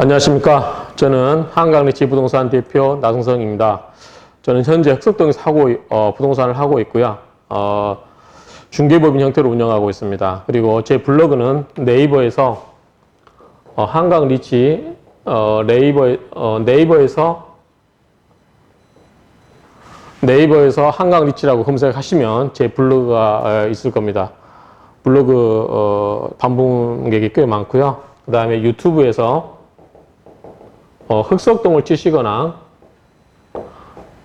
안녕하십니까. 저는 한강리치 부동산 대표 나승성입니다. 저는 현재 흑석동에서 부동산을 하고 있고요. 중개법인 형태로 운영하고 있습니다. 그리고 제 블로그는 네이버에서 한강리치 네이버에서 한강리치라고 검색하시면 제 블로그가 있을 겁니다. 블로그 방문객이 꽤 많고요. 그 다음에 유튜브에서 흑석동을 치시거나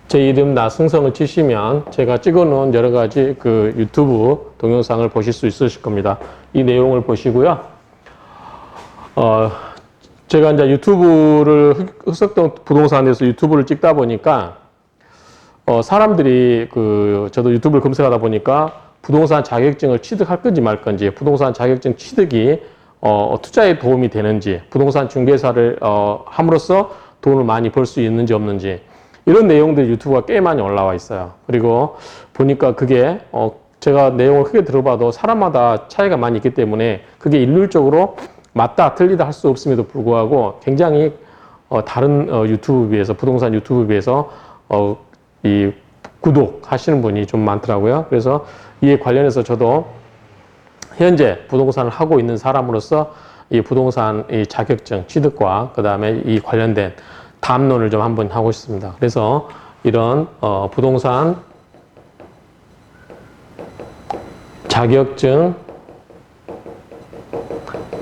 제 이름 나승성을 치시면 제가 찍어놓은 여러 가지 그 유튜브 동영상을 보실 수 있으실 겁니다. 이 내용을 보시고요. 제가 이제 흑석동 부동산에서 유튜브를 찍다 보니까 사람들이 저도 유튜브를 검색하다 보니까 부동산 자격증을 취득할 건지 말 건지, 부동산 자격증 취득이 투자에 도움이 되는지, 부동산 중개사를 함으로써 돈을 많이 벌 수 있는지 없는지, 이런 내용들이 유튜브가 꽤 많이 올라와 있어요. 그리고 보니까 그게 제가 내용을 크게 들어봐도 사람마다 차이가 많이 있기 때문에 그게 일률적으로 맞다 틀리다 할 수 없음에도 불구하고 굉장히 다른 유튜브에 비해서, 부동산 유튜브에 비해서 이 구독하시는 분이 좀 많더라고요. 그래서 이에 관련해서 저도 현재 부동산을 하고 있는 사람으로서 이 부동산 이 자격증 취득과 그 다음에 이 관련된 담론을 좀 한번 하고 싶습니다. 그래서 이런 부동산 자격증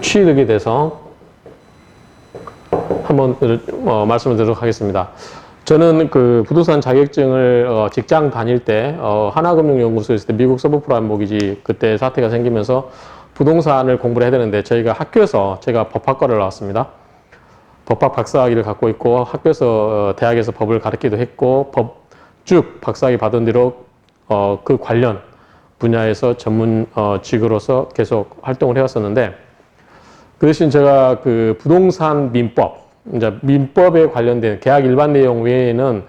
취득에 대해서 한번 말씀을 드리도록 하겠습니다. 저는 그 부동산 자격증을 직장 다닐 때 하나금융연구소에 있을 때 미국 서브프라임 모기지 그때 사태가 생기면서 부동산을 공부를 해야 되는데 저희가 학교에서 제가 법학과를 나왔습니다. 법학 박사학위를 갖고 있고 학교에서 대학에서 법을 가르치기도 했고 쭉 박사학위 받은 뒤로 그 관련 분야에서 전문직으로서 계속 활동을 해왔었는데 그 대신 제가 그 부동산 민법, 이제 민법에 관련된 계약 일반 내용 외에는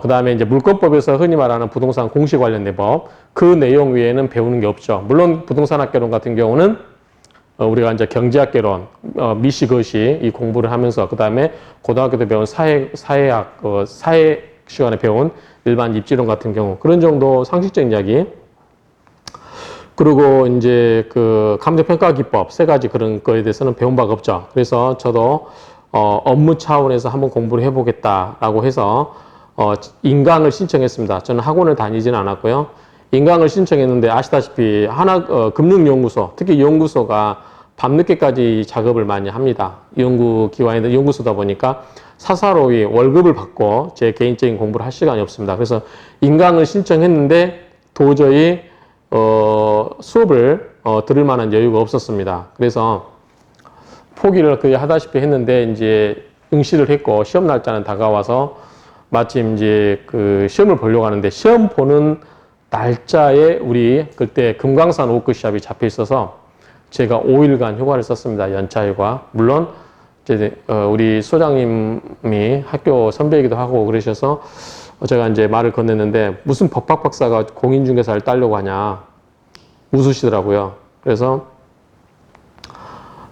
그 다음에 이제 물권법에서 흔히 말하는 부동산 공시 관련된 법, 그 내용 외에는 배우는 게 없죠. 물론 부동산학개론 같은 경우는 우리가 이제 경제학개론, 미시거시 이 공부를 하면서 그 다음에 고등학교 때 배운 사회학, 사회 시간에 배운 일반 입지론 같은 경우 그런 정도 상식적인 이야기. 그리고 이제 그 감정평가 기법 세 가지 그런 거에 대해서는 배운 바가 없죠. 그래서 저도 업무 차원에서 한번 공부를 해보겠다라고 해서 인강을 신청했습니다. 저는 학원을 다니지는 않았고요. 인강을 신청했는데 아시다시피 금융연구소, 특히 연구소가 밤늦게까지 작업을 많이 합니다. 연구기관이나 연구소다 보니까 사사로이 월급을 받고 제 개인적인 공부를 할 시간이 없습니다. 그래서 인강을 신청했는데 도저히 수업을 들을 만한 여유가 없었습니다. 그래서 포기를 거의 하다시피 했는데 이제 응시를 했고 시험 날짜는 다가와서 마침 이제 그 시험을 보려고 하는데 시험 보는 날짜에 우리 그때 금강산 워크숍이 잡혀 있어서 제가 5일간 휴가를 썼습니다. 연차 휴가. 물론 이제 우리 소장님이 학교 선배이기도 하고 그러셔서 제가 이제 말을 건넸는데 무슨 법학 박사가 공인중개사를 따려고 하냐 웃으시더라고요. 그래서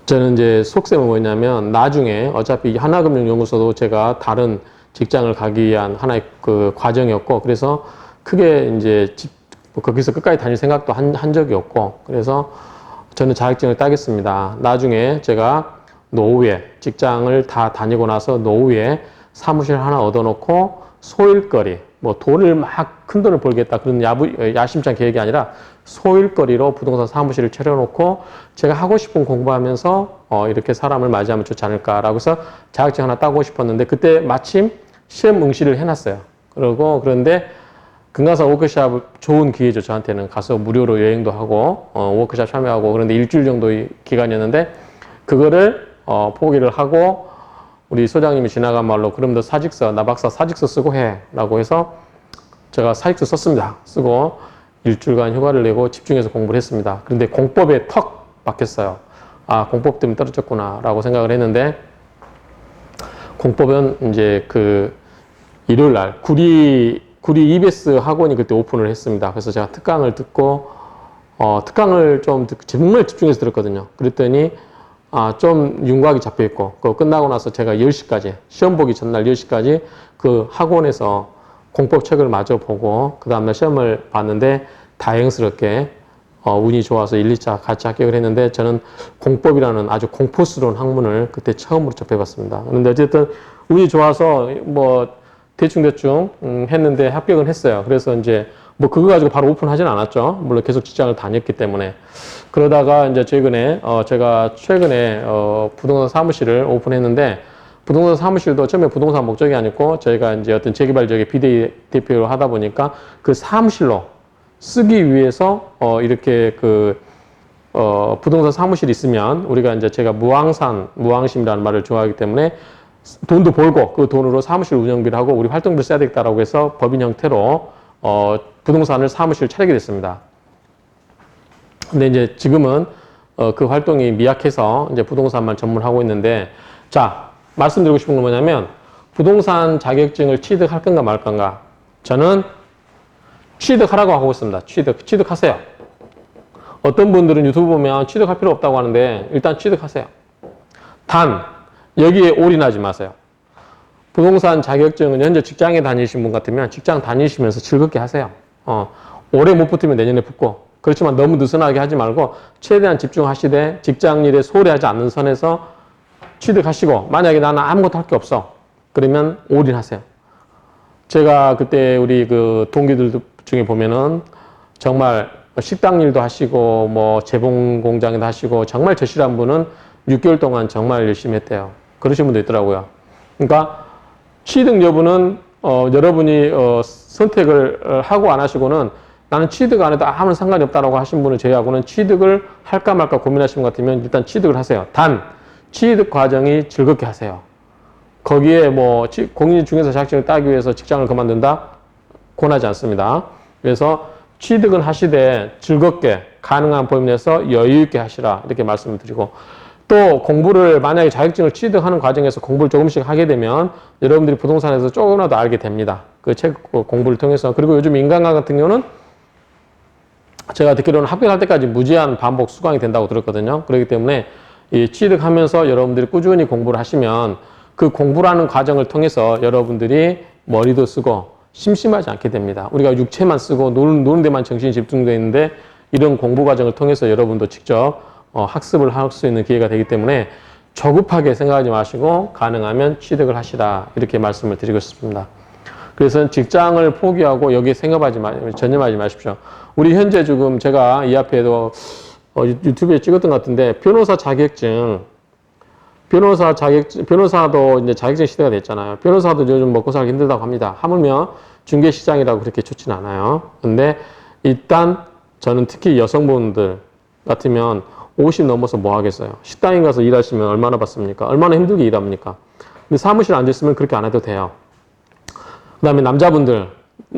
저는 이제 속셈은 뭐냐면 나중에 어차피 하나금융연구소도 제가 다른 직장을 가기 위한 하나의 그 과정이었고 그래서 크게 이제 거기서 끝까지 다닐 생각도 한 적이 없고 그래서 저는 자격증을 따겠습니다. 나중에 제가 노후에 직장을 다 다니고 나서 노후에 사무실 하나 얻어놓고 소일거리 뭐 돈을 막 큰 돈을 벌겠다 그런 야심찬 계획이 아니라 소일거리로 부동산 사무실을 차려놓고 제가 하고 싶은 공부하면서 이렇게 사람을 맞이하면 좋지 않을까라고 해서 자격증 하나 따고 싶었는데 그때 마침 시험 응시를 해놨어요. 그런데 금강산 워크숍 좋은 기회죠. 저한테는 가서 무료로 여행도 하고 워크숍 참여하고 그런데 일주일 정도의 기간이었는데 그거를 포기를 하고 우리 소장님이 지나간 말로 그럼 너 나 박사 사직서 쓰고 해 라고 해서 제가 사직서 썼습니다. 쓰고 일주일간 휴가를 내고 집중해서 공부를 했습니다. 그런데 공법에 턱 박혔어요. 아, 공법 때문에 떨어졌구나 라고 생각을 했는데 공법은 이제 그 일요일 날 구리 EBS 학원이 그때 오픈을 했습니다. 그래서 제가 특강을 듣고 특강을 좀 정말 집중해서 들었거든요. 그랬더니 좀 윤곽이 잡혀 있고, 그거 끝나고 나서 제가 10시까지, 시험 보기 전날 10시까지 그 학원에서 공법책을 마저 보고, 그 다음날 시험을 봤는데, 다행스럽게, 운이 좋아서 1, 2차 같이 합격을 했는데, 저는 공법이라는 아주 공포스러운 학문을 그때 처음으로 접해봤습니다. 그런데 어쨌든 운이 좋아서 뭐, 대충 했는데 합격은 했어요. 그래서 이제 뭐 그거 가지고 바로 오픈하진 않았죠. 물론 계속 직장을 다녔기 때문에. 그러다가 이제 제가 최근에 부동산 사무실을 오픈했는데, 부동산 사무실도 처음에 부동산 목적이 아니고 저희가 이제 어떤 재개발 지역의 비대표로 하다 보니까 그 사무실로 쓰기 위해서 이렇게 부동산 사무실이 있으면 우리가 이제 제가 무왕심이라는 말을 좋아하기 때문에 돈도 벌고 그 돈으로 사무실 운영비를 하고 우리 활동비를 써야 되겠다라고 해서 법인 형태로 부동산을 사무실을 차리게 됐습니다. 근데 이제 지금은 그 활동이 미약해서 이제 부동산만 전문하고 있는데, 자, 말씀드리고 싶은 건 뭐냐면 부동산 자격증을 취득할 건가 말 건가. 저는 취득하라고 하고 있습니다. 취득하세요. 어떤 분들은 유튜브 보면 취득할 필요 없다고 하는데 일단 취득하세요. 단 여기에 올인하지 마세요. 부동산 자격증은 현재 직장에 다니신 분 같으면 직장 다니시면서 즐겁게 하세요. 올해 못 붙으면 내년에 붙고, 그렇지만 너무 느슨하게 하지 말고 최대한 집중하시되 직장 일에 소홀히 하지 않는 선에서 취득하시고, 만약에 나는 아무것도 할 게 없어. 그러면 올인하세요. 제가 그때 우리 그 동기들 중에 보면은 정말 식당 일도 하시고 뭐 재봉 공장에도 하시고 정말 절실한 분은 6개월 동안 정말 열심히 했대요. 그러신 분도 있더라고요. 그러니까 취득 여부는 여러분이 선택을 하고 안 하시고는 나는 취득 안 해도 아무런 상관이 없다라고 하신 분을 제외하고는 취득을 할까 말까 고민하시는 것 같으면 일단 취득을 하세요. 단 취득 과정이 즐겁게 하세요. 거기에 뭐 공인중개사 자격증을 따기 위해서 직장을 그만둔다? 권하지 않습니다. 그래서 취득은 하시되 즐겁게 가능한 범위 내에서 여유 있게 하시라, 이렇게 말씀을 드리고, 또 공부를 만약에 자격증을 취득하는 과정에서 공부를 조금씩 하게 되면 여러분들이 부동산에서 조금이라도 알게 됩니다. 그 책 공부를 통해서. 그리고 요즘 인간관 같은 경우는 제가 듣기로는 합격할 때까지 무제한 반복 수강이 된다고 들었거든요. 그렇기 때문에 이 취득하면서 여러분들이 꾸준히 공부를 하시면 그 공부라는 과정을 통해서 여러분들이 머리도 쓰고 심심하지 않게 됩니다. 우리가 육체만 쓰고 노는 데만 정신이 집중되어 있는데 이런 공부 과정을 통해서 여러분도 직접 학습을 할 수 있는 기회가 되기 때문에 조급하게 생각하지 마시고 가능하면 취득을 하시라, 이렇게 말씀을 드리고 싶습니다. 그래서 직장을 포기하고 여기에 전념하지 마십시오. 우리 현재 지금 제가 이 앞에도 유튜브에 찍었던 것 같은데 변호사도 이제 자격증 시대가 됐잖아요. 변호사도 요즘 먹고 살기 힘들다고 합니다. 하물며 중개시장이라고 그렇게 좋진 않아요. 근데 일단 저는 특히 여성분들 같으면 50 넘어서 뭐 하겠어요? 식당에 가서 일하시면 얼마나 받습니까? 얼마나 힘들게 일합니까? 근데 사무실 앉아있으면 그렇게 안 해도 돼요. 그 다음에 남자분들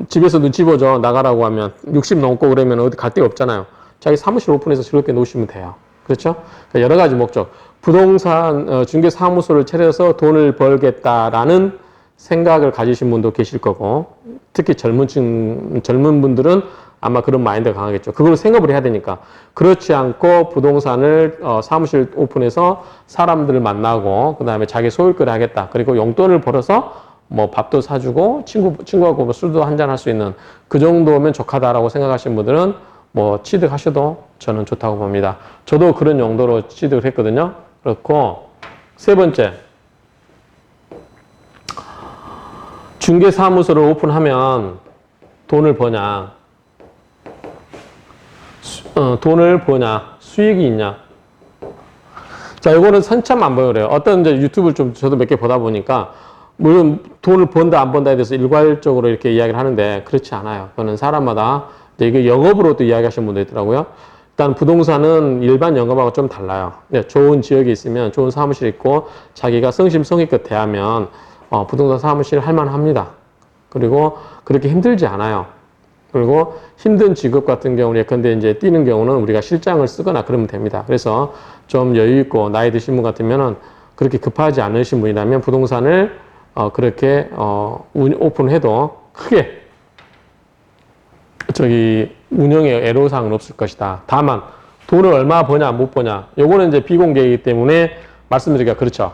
집에서 눈치 보죠. 나가라고 하면 60 넘고 그러면 어디 갈 데가 없잖아요. 자기 사무실 오픈해서 즐겁게 놓으시면 돼요. 그렇죠? 그러니까 여러 가지 목적. 부동산 중개 사무소를 차려서 돈을 벌겠다라는 생각을 가지신 분도 계실 거고, 특히 젊은 분들은 아마 그런 마인드가 강하겠죠. 그걸 생업을 해야 되니까. 그렇지 않고 부동산을 사무실 오픈해서 사람들을 만나고 그다음에 자기 소일거리 하겠다. 그리고 용돈을 벌어서 뭐 밥도 사주고 친구하고 뭐 술도 한잔 할 수 있는 그 정도면 족하다라고 생각하시는 분들은 뭐 취득하셔도 저는 좋다고 봅니다. 저도 그런 용도로 취득을 했거든요. 그렇고, 세 번째, 중개사무소를 오픈하면 돈을 버냐? 수익이 있냐? 자, 이거는 선참 안 보여요. 그래요. 어떤 이제 유튜브를 좀 저도 몇 개 보다 보니까, 물론 돈을 번다 안 번다에 대해서 일괄적으로 이렇게 이야기를 하는데 그렇지 않아요. 그거는 사람마다 이제 이게 영업으로 또 이야기하시는 분도 있더라고요. 일단 부동산은 일반 영업하고 좀 달라요. 좋은 지역에 있으면 좋은 사무실 있고 자기가 성심성의껏 대하면 부동산 사무실 할만합니다. 그리고 그렇게 힘들지 않아요. 그리고 힘든 직업 같은 경우는 예컨대 이제 뛰는 경우는 우리가 실장을 쓰거나 그러면 됩니다. 그래서 좀 여유 있고 나이 드신 분 같으면은 그렇게 급하지 않으신 분이라면 부동산을 그렇게 오픈해도 크게 운영에 애로사항은 없을 것이다. 다만 돈을 얼마 버냐, 못 버냐. 요거는 이제 비공개이기 때문에 말씀드리기가 그렇죠.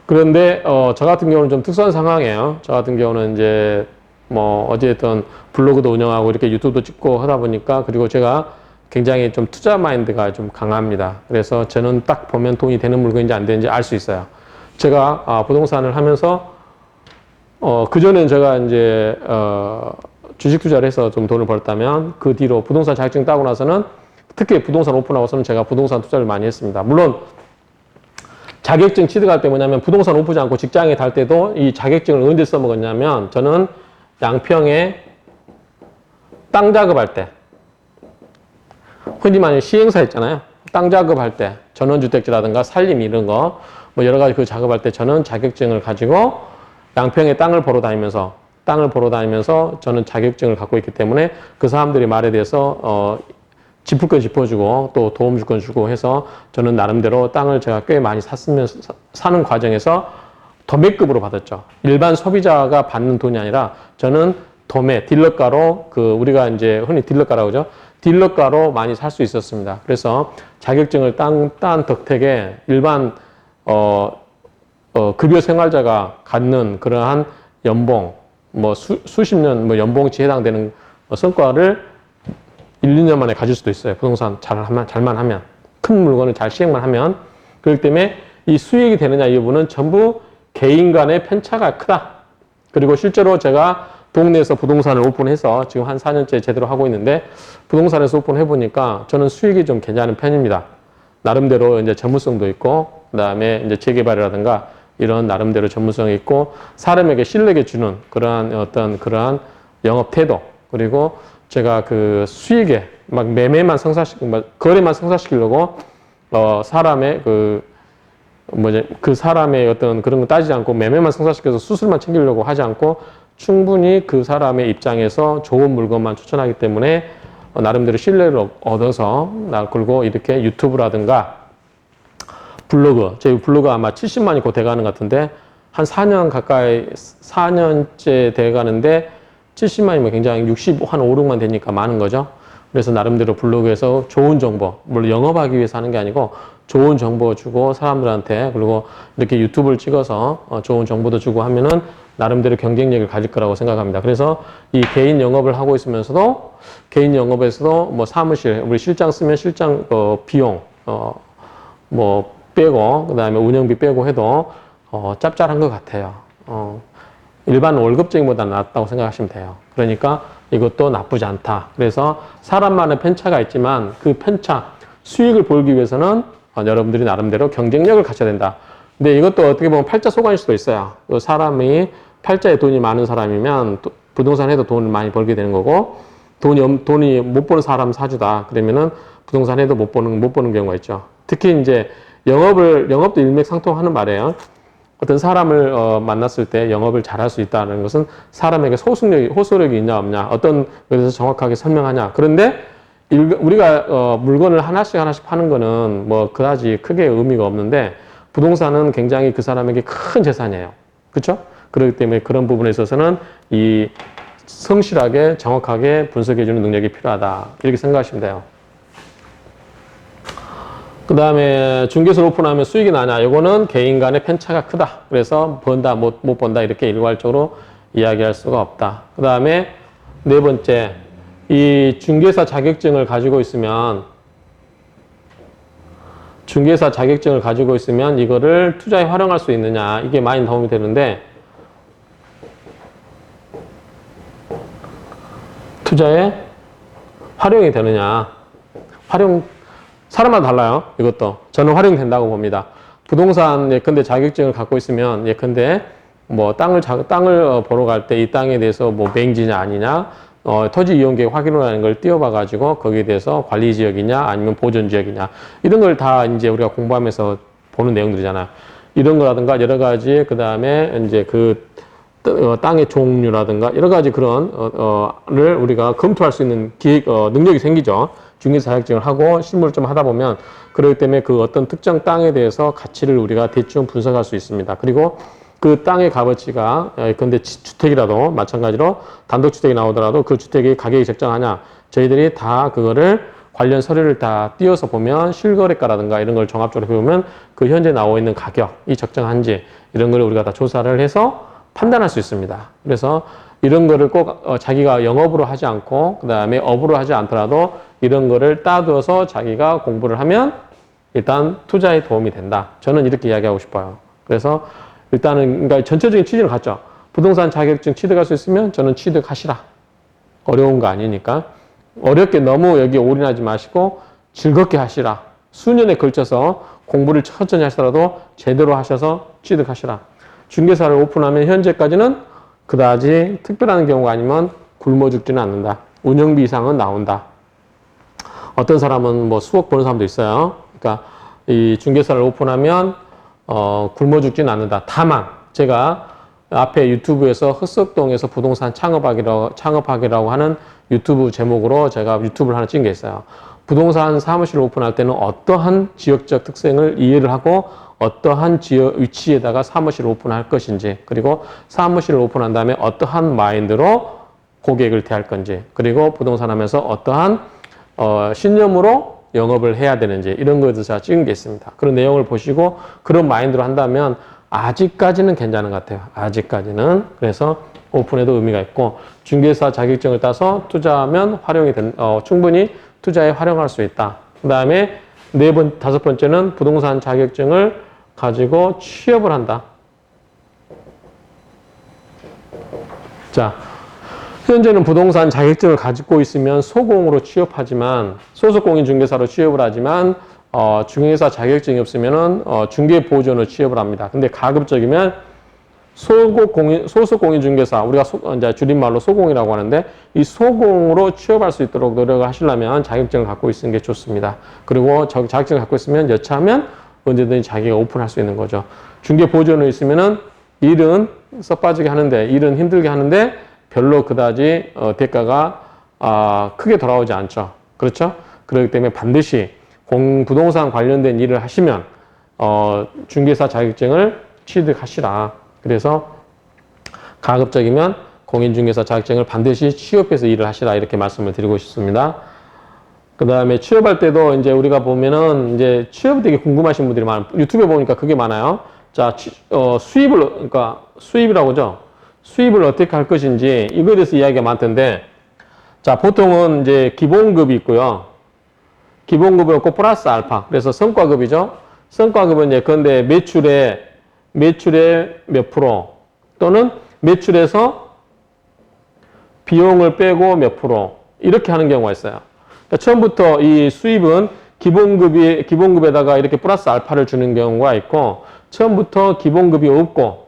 그런데, 저 같은 경우는 좀 특수한 상황이에요. 저 같은 경우는 이제, 뭐, 어쨌든 블로그도 운영하고 이렇게 유튜브도 찍고 하다 보니까, 그리고 제가 굉장히 좀 투자 마인드가 좀 강합니다. 그래서 저는 딱 보면 돈이 되는 물건인지 안 되는지 알 수 있어요. 제가, 부동산을 하면서, 그전엔 제가 이제, 주식 투자를 해서 좀 돈을 벌었다면, 그 뒤로 부동산 자격증 따고 나서는, 특히 부동산 오픈하고서는 제가 부동산 투자를 많이 했습니다. 물론, 자격증 취득할 때 뭐냐면 부동산 오프지 않고 직장에 달 때도 이 자격증을 언제 써먹었냐면 저는 양평에 땅 작업할 때 흔히 말하는 시행사 있잖아요. 땅 작업할 때 전원주택지라든가 산림 이런 거 뭐 여러 가지 그 작업할 때 저는 자격증을 가지고 양평에 땅을 보러 다니면서 저는 자격증을 갖고 있기 때문에 그 사람들의 말에 대해서 짚을 건 짚어주고 또 도움 줄 건 주고 해서 저는 나름대로 땅을 제가 꽤 많이 사는 과정에서 도매급으로 받았죠. 일반 소비자가 받는 돈이 아니라 저는 도매, 딜러가로 우리가 이제 흔히 딜러가라고 하죠. 딜러가로 많이 살 수 있었습니다. 그래서 자격증을 딴 덕택에 일반, 급여 생활자가 갖는 그러한 연봉, 뭐 수십 년 뭐 연봉치에 해당되는 성과를 1, 2년 만에 가질 수도 있어요. 부동산 잘만 하면. 큰 물건을 잘 시행만 하면. 그렇기 때문에 이 수익이 되느냐 이 부분은 전부 개인 간의 편차가 크다. 그리고 실제로 제가 동네에서 부동산을 오픈해서 지금 한 4년째 제대로 하고 있는데 부동산에서 오픈해보니까 저는 수익이 좀 괜찮은 편입니다. 나름대로 이제 전문성도 있고, 그 다음에 이제 재개발이라든가 이런 나름대로 전문성이 있고, 사람에게 신뢰게 주는 그러한 영업 태도, 그리고 제가 그 수익에 막 매매만 거래만 성사시키려고 사람의 그 사람의 어떤 그런 거 따지지 않고 매매만 성사시켜서 수수료만 챙기려고 하지 않고 충분히 그 사람의 입장에서 좋은 물건만 추천하기 때문에 나름대로 신뢰를 얻어서 그리고 이렇게 유튜브라든가 제 블로그 아마 70만이 곧 돼가는 것 같은데 한 4년 가까이 4년째 돼가는데 70만이면 굉장히 한 5, 6만 되니까 많은 거죠. 그래서 나름대로 블로그에서 좋은 정보, 물론 영업하기 위해서 하는 게 아니고 좋은 정보 주고 사람들한테 그리고 이렇게 유튜브를 찍어서 좋은 정보도 주고 하면은 나름대로 경쟁력을 가질 거라고 생각합니다. 그래서 이 개인 영업을 하고 있으면서도 개인 영업에서도 뭐 사무실, 우리 실장 쓰면 실장 비용 뭐 빼고 그다음에 운영비 빼고 해도 짭짤한 것 같아요. 일반 월급쟁이보다 낫다고 생각하시면 돼요. 그러니까 이것도 나쁘지 않다. 그래서 사람만의 편차가 있지만 그 편차, 수익을 벌기 위해서는 여러분들이 나름대로 경쟁력을 갖춰야 된다. 근데 이것도 어떻게 보면 팔자 소관일 수도 있어요. 사람이 팔자에 돈이 많은 사람이면 부동산 해도 돈을 많이 벌게 되는 거고 돈이 못 버는 사람 사주다. 그러면은 부동산 해도 못 버는 경우가 있죠. 특히 이제 영업도 일맥상통하는 말이에요. 어떤 사람을 만났을 때 영업을 잘할 수 있다는 것은 사람에게 호소력이 있냐 없냐 어떤 것에 대해서 정확하게 설명하냐. 그런데 우리가 물건을 하나씩 파는 거는 뭐 그다지 크게 의미가 없는데 부동산은 굉장히 그 사람에게 큰 재산이에요. 그렇죠? 그렇기 때문에 그런 부분에 있어서는 이 성실하게 정확하게 분석해주는 능력이 필요하다. 이렇게 생각하시면 돼요. 그 다음에 중개소를 오픈하면 수익이 나냐? 이거는 개인 간의 편차가 크다. 그래서 번다, 못 번다 이렇게 일괄적으로 이야기할 수가 없다. 그 다음에 네 번째, 이 중개사 자격증을 가지고 있으면 이거를 투자에 활용할 수 있느냐? 이게 많이 도움이 되는데 투자에 활용이 되느냐? 사람마다 달라요. 이것도. 저는 활용된다고 봅니다. 부동산 예컨대 자격증을 갖고 있으면 예컨대 뭐 땅을 보러 갈 때 이 땅에 대해서 뭐 맹지냐 아니냐 토지 이용 계획 확인이라는 걸 띄워봐 가지고 거기에 대해서 관리 지역이냐 아니면 보존 지역이냐 이런 걸 다 이제 우리가 공부하면서 보는 내용들이잖아요. 이런 거라든가 여러 가지 그다음에 이제 땅의 종류라든가 여러 가지 그런 를 우리가 검토할 수 있는 능력이 생기죠. 중개사 자격증을 하고 실무를 좀 하다 보면 그렇기 때문에 그 어떤 특정 땅에 대해서 가치를 우리가 대충 분석할 수 있습니다. 그리고 그 땅의 값어치가 근데 주택이라도 마찬가지로 단독주택이 나오더라도 그 주택의 가격이 적정하냐 저희들이 다 그거를 관련 서류를 다 띄워서 보면 실거래가라든가 이런 걸 종합적으로 보면 그 현재 나와 있는 가격이 적정한지 이런 걸 우리가 다 조사를 해서 판단할 수 있습니다. 그래서 이런 거를 꼭 자기가 영업으로 하지 않고 그 다음에 업으로 하지 않더라도 이런 거를 따두어서 자기가 공부를 하면 일단 투자에 도움이 된다. 저는 이렇게 이야기하고 싶어요. 그래서 일단은 그러니까 전체적인 취지는 같죠. 부동산 자격증 취득할 수 있으면 저는 취득하시라. 어려운 거 아니니까. 어렵게 너무 여기 올인하지 마시고 즐겁게 하시라. 수년에 걸쳐서 공부를 천천히 하시더라도 제대로 하셔서 취득하시라. 중개사를 오픈하면 현재까지는 그다지 특별한 경우가 아니면 굶어 죽지는 않는다. 운영비 이상은 나온다. 어떤 사람은 뭐 수억 버는 사람도 있어요. 그러니까 이 중개사를 오픈하면 굶어 죽지는 않는다. 다만 제가 앞에 유튜브에서 흑석동에서 부동산 창업하기라고 하는 유튜브 제목으로 제가 유튜브를 하나 찍은 게 있어요. 부동산 사무실을 오픈할 때는 어떠한 지역적 특성을 이해를 하고 어떠한 지역 위치에다가 사무실을 오픈할 것인지, 그리고 사무실을 오픈한 다음에 어떠한 마인드로 고객을 대할 건지, 그리고 부동산 하면서 어떠한 신념으로 영업을 해야 되는지 이런 거에 대해서 제가 찍은 게 있습니다. 그런 내용을 보시고 그런 마인드로 한다면 아직까지는 괜찮은 것 같아요. 아직까지는. 그래서 오픈에도 의미가 있고 중개사 자격증을 따서 투자하면 충분히 투자에 활용할 수 있다. 그 다음에 다섯 번째는 부동산 자격증을 가지고 취업을 한다. 자, 현재는 부동산 자격증을 가지고 있으면 소공으로 취업하지만 소속공인중개사로 취업을 하지만 중개사 자격증이 없으면은 중개보조원으로 취업을 합니다. 근데 가급적이면 소속공인중개사, 우리가 이제 줄임말로 소공이라고 하는데 이 소공으로 취업할 수 있도록 노력을 하시려면 자격증을 갖고 있는 게 좋습니다. 그리고 자격증을 갖고 있으면 여차하면 언제든지 자기가 오픈할 수 있는 거죠. 중개보조원으로 있으면은 일은 썩빠지게 하는데, 일은 힘들게 하는데 별로 그다지 대가가 크게 돌아오지 않죠. 그렇죠? 그렇기 때문에 반드시 부동산 관련된 일을 하시면 중개사 자격증을 취득하시라. 그래서 가급적이면 공인중개사 자격증을 반드시 취업해서 일을 하시라 이렇게 말씀을 드리고 싶습니다. 그 다음에 취업할 때도 이제 우리가 보면은 이제 취업 되게 궁금하신 분들이 유튜브에 보니까 그게 많아요. 자, 그러니까 수입이라고 하죠. 수입을 어떻게 할 것인지 이거에 대해서 이야기가 많던데, 자, 보통은 이제 기본급이 있고요. 기본급이 없고 플러스 알파. 그래서 성과급이죠. 성과급은 이제 그런데 매출의 몇 프로 또는 매출에서 비용을 빼고 몇 프로 이렇게 하는 경우가 있어요. 그러니까 처음부터 이 수입은 기본급에다가 이렇게 플러스 알파를 주는 경우가 있고, 처음부터 기본급이 없고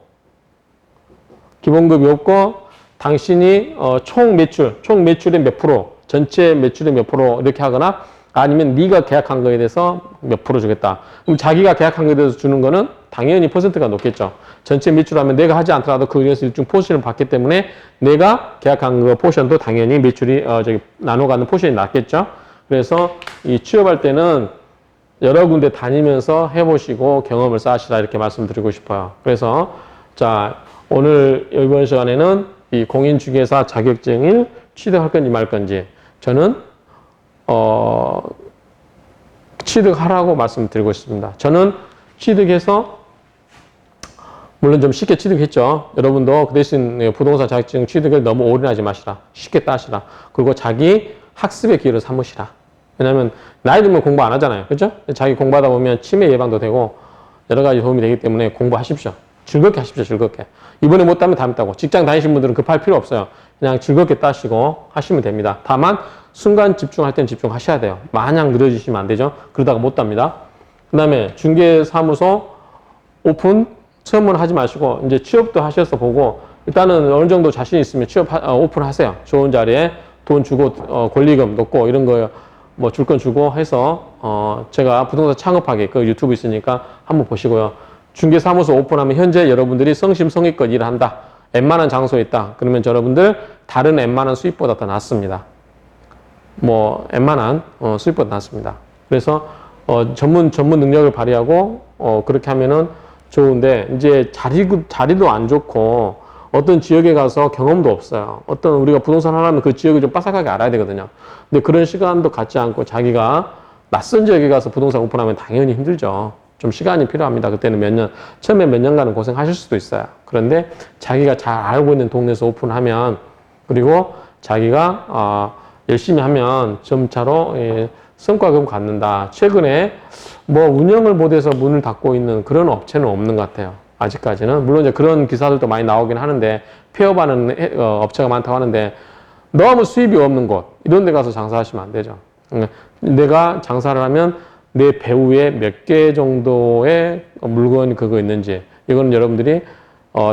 당신이 총 매출의 몇 프로, 전체 매출의 몇 프로 이렇게 하거나 아니면 네가 계약한 거에 대해서 몇 프로 주겠다. 그럼 자기가 계약한 거에 대해서 주는 거는 당연히 퍼센트가 높겠죠. 전체 매출하면 내가 하지 않더라도 그 중에서 일종 포션을 받기 때문에 내가 계약한 그 포션도 당연히 매출이 나눠 갖는 포션이 낮겠죠. 그래서 이 취업할 때는 여러 군데 다니면서 해보시고 경험을 쌓으시라 이렇게 말씀드리고 싶어요. 그래서 자, 오늘 이번 시간에는 이 공인중개사 자격증을 취득할 건지 말 건지 저는 취득하라고 말씀드리고 싶습니다. 저는 취득해서 물론 좀 쉽게 취득했죠. 여러분도 그 대신 부동산 자격증 취득을 너무 올인하지 마시라. 쉽게 따시라. 그리고 자기 학습의 기회를 삼으시라. 왜냐하면 나이 들면 공부 안 하잖아요. 그렇죠? 자기 공부하다 보면 치매 예방도 되고 여러 가지 도움이 되기 때문에 공부하십시오. 즐겁게 하십시오. 즐겁게. 이번에 못 따면 다음에 따고. 직장 다니신 분들은 급할 필요 없어요. 그냥 즐겁게 따시고 하시면 됩니다. 다만 순간 집중할 때는 집중하셔야 돼요. 마냥 늘어지시면 안 되죠. 그러다가 못 답니다. 그 다음에 중개사무소 오픈 처음은 하지 마시고 이제 취업도 하셔서 보고 일단은 어느 정도 자신 있으면 오픈하세요. 좋은 자리에 돈 주고 권리금 넣고 이런 거 뭐 줄 건 주고 해서 제가 부동산 창업하기 그 유튜브 있으니까 한번 보시고요. 중개사무소 오픈하면 현재 여러분들이 성심성의껏 일을 한다. 웬만한 장소에 있다. 그러면 여러분들 다른 웬만한 수입보다 더 낫습니다. 뭐 웬만한 수입보다 낫습니다. 그래서 전문 능력을 발휘하고 그렇게 하면은 좋은데 이제 자리도 안 좋고 어떤 지역에 가서 경험도 없어요. 어떤 우리가 부동산 하려면 그 지역을 좀 빠삭하게 알아야 되거든요. 근데 그런 시간도 갖지 않고 자기가 낯선 지역에 가서 부동산 오픈하면 당연히 힘들죠. 좀 시간이 필요합니다. 그때는 몇 년, 처음에 몇 년간은 고생하실 수도 있어요. 그런데 자기가 잘 알고 있는 동네에서 오픈하면, 그리고 자기가 열심히 하면 점차로 성과금 갖는다. 최근에 뭐 운영을 못해서 문을 닫고 있는 그런 업체는 없는 것 같아요. 아직까지는. 물론 이제 그런 기사들도 많이 나오긴 하는데, 폐업하는 업체가 많다고 하는데, 너무 수입이 없는 곳, 이런 데 가서 장사하시면 안 되죠. 내가 장사를 하면 내 배후에 몇 개 정도의 물건이 그거 있는지, 이거는 여러분들이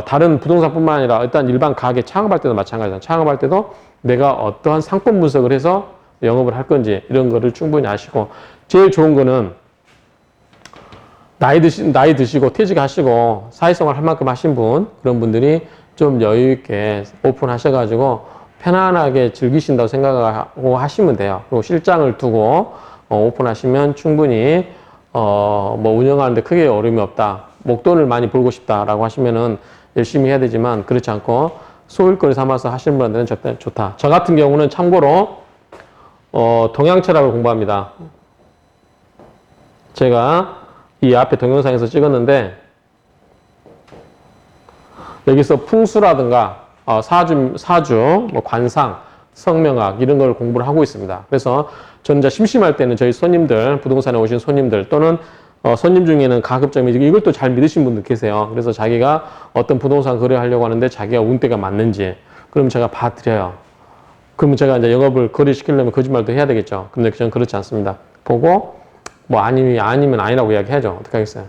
다른 부동산뿐만 아니라 일단 일반 가게 창업할 때도 마찬가지잖아요. 창업할 때도 내가 어떠한 상품 분석을 해서 영업을 할 건지 이런 거를 충분히 아시고, 제일 좋은 거는 나이 드시고 퇴직하시고 사회생활 할 만큼 하신 분, 그런 분들이 좀 여유 있게 오픈하셔가지고 편안하게 즐기신다고 생각하고 하시면 돼요. 그리고 실장을 두고 오픈하시면 충분히 뭐 운영하는데 크게 어려움이 없다. 목돈을 많이 벌고 싶다라고 하시면은 열심히 해야 되지만, 그렇지 않고 소일거리 삼아서 하시는 분들은 좋다. 저 같은 경우는 참고로 동양철학을 공부합니다. 제가 이 앞에 동영상에서 찍었는데, 여기서 풍수라든가 사주, 뭐 관상, 성명학 이런 걸 공부를 하고 있습니다. 그래서 저는 이제 심심할 때는 저희 손님들, 부동산에 오신 손님들 또는 손님 중에는 가급적이면 이걸 또 잘 믿으신 분들 계세요. 그래서 자기가 어떤 부동산 거래하려고 하는데 자기가 운대가 맞는지, 그럼 제가 봐드려요. 그러면 제가 이제 영업을 거래시키려면 거짓말도 해야 되겠죠. 근데 저는 그렇지 않습니다. 보고 뭐 아니면 아니라고 이야기하죠. 어떻게 하겠어요.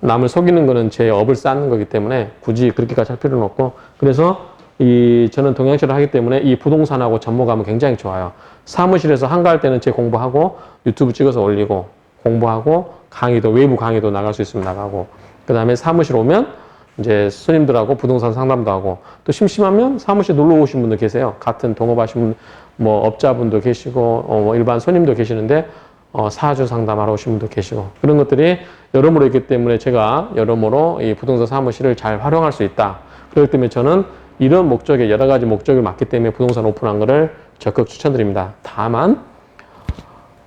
남을 속이는 거는 제 업을 쌓는 거기 때문에 굳이 그렇게까지 할 필요는 없고, 그래서 저는 동양철을 하기 때문에 이 부동산하고 접목하면 굉장히 좋아요. 사무실에서 한가할 때는 제 공부하고 유튜브 찍어서 올리고, 공부하고 외부 강의도 나갈 수 있으면 나가고, 그 다음에 사무실 오면 이제 손님들하고 부동산 상담도 하고, 또 심심하면 사무실 놀러 오신 분도 계세요. 같은 동업하신 분, 뭐 업자분도 계시고, 뭐 일반 손님도 계시는데, 사주 상담하러 오신 분도 계시고, 그런 것들이 여러모로 있기 때문에 제가 여러모로 이 부동산 사무실을 잘 활용할 수 있다. 그렇기 때문에 저는 이런 목적에, 여러 가지 목적을 맞기 때문에 부동산 오픈한 거를 적극 추천드립니다. 다만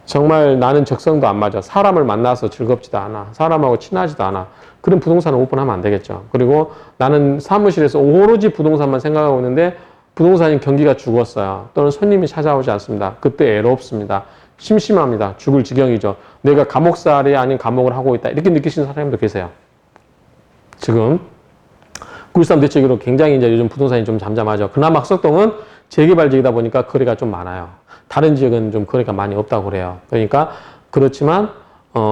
정말 나는 적성도 안 맞아, 사람을 만나서 즐겁지도 않아, 사람하고 친하지도 않아, 그런 부동산을 오픈하면 안 되겠죠. 그리고 나는 사무실에서 오로지 부동산만 생각하고 있는데 부동산이 경기가 죽었어요. 또는 손님이 찾아오지 않습니다. 그때 애롭습니다. 심심합니다. 죽을 지경이죠. 내가 감옥살이 아닌 감옥을 하고 있다. 이렇게 느끼시는 사람도 계세요. 지금 9.13 대책으로 굉장히 이제 요즘 부동산이 좀 잠잠하죠. 그나마 학석동은 재개발 지역이다 보니까 거래가 좀 많아요. 다른 지역은 좀 거래가 많이 없다고 그래요. 그러니까 그렇지만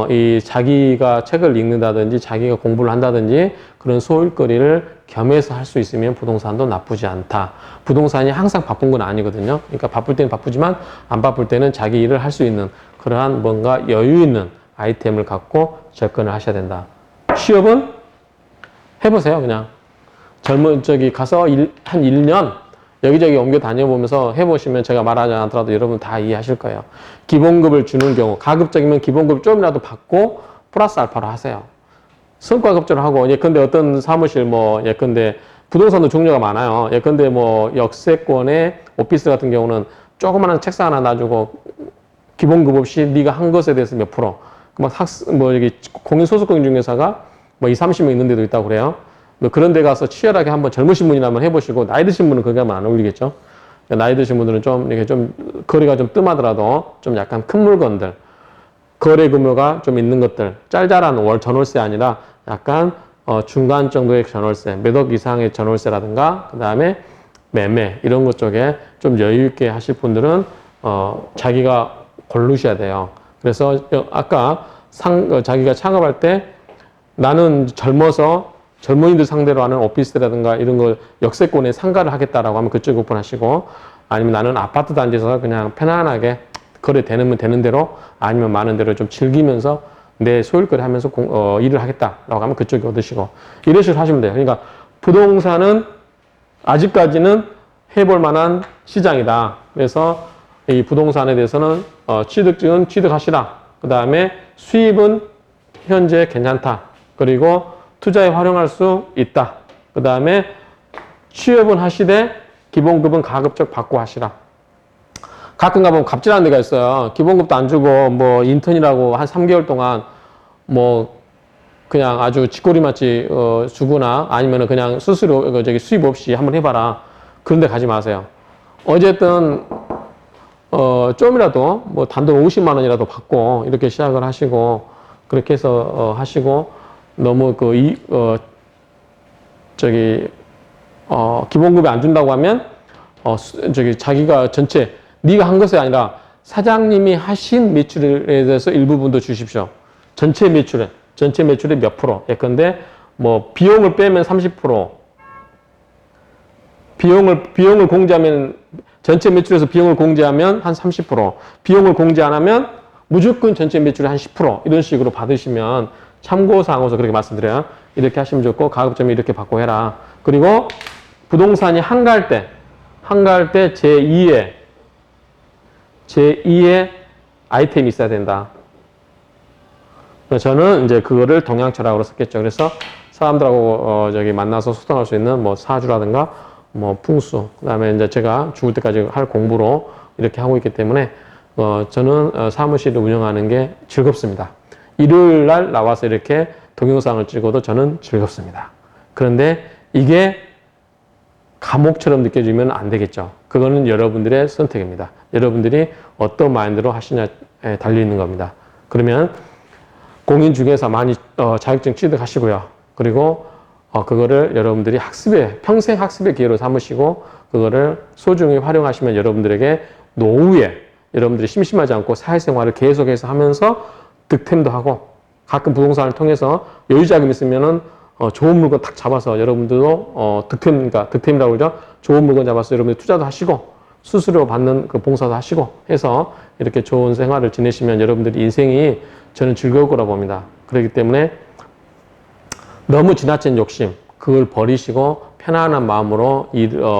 이 자기가 책을 읽는다든지 자기가 공부를 한다든지 그런 소일거리를 겸해서 할 수 있으면 부동산도 나쁘지 않다. 부동산이 항상 바쁜 건 아니거든요. 그러니까 바쁠 때는 바쁘지만 안 바쁠 때는 자기 일을 할 수 있는 그러한 뭔가 여유 있는 아이템을 갖고 접근을 하셔야 된다. 취업은 해보세요. 그냥 가서 한 1년 여기저기 옮겨 다녀보면서 해보시면 제가 말하지 않더라도 여러분 다 이해하실 거예요. 기본급을 주는 경우, 가급적이면 기본급 좀이라도 받고 플러스 알파로 하세요. 성과급제로 하고, 예컨대 어떤 사무실 예컨대 부동산도 종류가 많아요. 예컨대 역세권의 오피스 같은 경우는 조그마한 책상 하나 놔주고 기본급 없이 네가 한 것에 대해서 몇 프로, 여기 공인소속공인중개사가 20, 30명 있는 데도 있다고 그래요. 그런 데 가서 치열하게 한번 젊으신 분이나 한번 해보시고, 나이 드신 분은 그게 하면 안 어울리겠죠. 나이 드신 분들은 좀 이렇게 좀 거래가 좀 뜸하더라도 좀 약간 큰 물건들, 거래 규모가 좀 있는 것들, 짤짤한 전월세 아니라 약간 중간 정도의 전월세, 몇 억 이상의 전월세라든가, 그 다음에 매매 이런 것 쪽에 좀 여유 있게 하실 분들은 자기가 고르셔야 돼요. 그래서 아까 자기가 창업할 때 나는 젊은이들 상대로 하는 오피스라든가 이런 걸 역세권에 상가를 하겠다라고 하면 그쪽 오픈하시고, 아니면 나는 아파트 단지에서 그냥 편안하게 거래 되는 대로 아니면 많은 대로 좀 즐기면서 내 소일거리 하면서 일을 하겠다라고 하면 그쪽에 얻으시고, 이런 식으로 하시면 돼요. 그러니까 부동산은 아직까지는 해볼 만한 시장이다. 그래서 이 부동산에 대해서는 취득증은 취득하시라. 그 다음에 수입은 현재 괜찮다. 그리고 투자에 활용할 수 있다. 그 다음에 취업은 하시되 기본급은 가급적 받고 하시라. 가끔 가보면 갑질하는 데가 있어요. 기본급도 안 주고 뭐 인턴이라고 한 3개월 동안 뭐 그냥 아주 쥐꼬리맞이 주거나 아니면은 그냥 스스로 수입 없이 한번 해봐라. 그런 데 가지 마세요. 어쨌든 좀이라도 뭐 단돈 50만 원이라도 받고 이렇게 시작을 하시고 그렇게 해서 하시고 너무 기본급이 안 준다고 하면 자기가 전체 네가 한 것이 아니라 사장님이 하신 매출에 대해서 일부분도 주십시오. 전체 매출의 몇 프로. 예컨대 뭐 비용을 빼면 30%, 비용을 공제하면 전체 매출에서 비용을 공제하면 한 30%, 비용을 공제 안 하면 무조건 전체 매출의 한 10% 이런 식으로 받으시면 참고사항으로서 그렇게 말씀드려요. 이렇게 하시면 좋고 가급적이면 이렇게 받고 해라. 그리고 부동산이 한가할 때 제2의 아이템이 있어야 된다. 저는 이제 그거를 동양철학으로 썼겠죠. 그래서 사람들하고 만나서 소통할 수 있는 뭐 사주라든가 뭐 풍수, 그다음에 이제 제가 죽을 때까지 할 공부로 이렇게 하고 있기 때문에 저는 사무실을 운영하는 게 즐겁습니다. 일요일 날 나와서 이렇게 동영상을 찍어도 저는 즐겁습니다. 그런데 이게 감옥처럼 느껴지면 안 되겠죠. 그거는 여러분들의 선택입니다. 여러분들이 어떤 마인드로 하시냐에 달려 있는 겁니다. 그러면 공인중개사 많이 자격증 취득하시고요. 그리고 그거를 여러분들이 평생 학습의 기회로 삼으시고 그거를 소중히 활용하시면 여러분들에게 노후에 여러분들이 심심하지 않고 사회생활을 계속해서 하면서 득템도 하고 가끔 부동산을 통해서 여유자금 있으면은 좋은 물건 딱 잡아서 여러분들도 득템이라고 그러죠. 좋은 물건 잡아서 여러분들 투자도 하시고 수수료 받는 그 봉사도 하시고 해서 이렇게 좋은 생활을 지내시면 여러분들이 인생이 저는 즐거울 거라고 봅니다. 그렇기 때문에 너무 지나친 욕심 그걸 버리시고 편안한 마음으로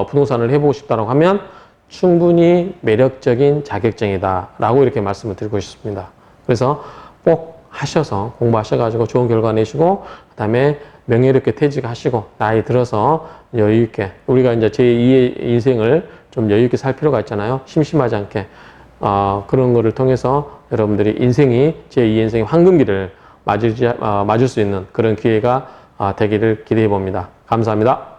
부동산을 해보고 싶다고 하면 충분히 매력적인 자격증이다 라고 이렇게 말씀을 드리고 싶습니다. 그래서 꼭 하셔서 공부하셔가지고 좋은 결과 내시고 그 다음에 명예롭게 퇴직하시고 나이 들어서 여유있게 우리가 이제 제2의 인생을 좀 여유있게 살 필요가 있잖아요. 심심하지 않게 그런 거를 통해서 여러분들이 제2의 인생의 황금기를 맞을 수 있는 그런 기회가 되기를 기대해 봅니다. 감사합니다.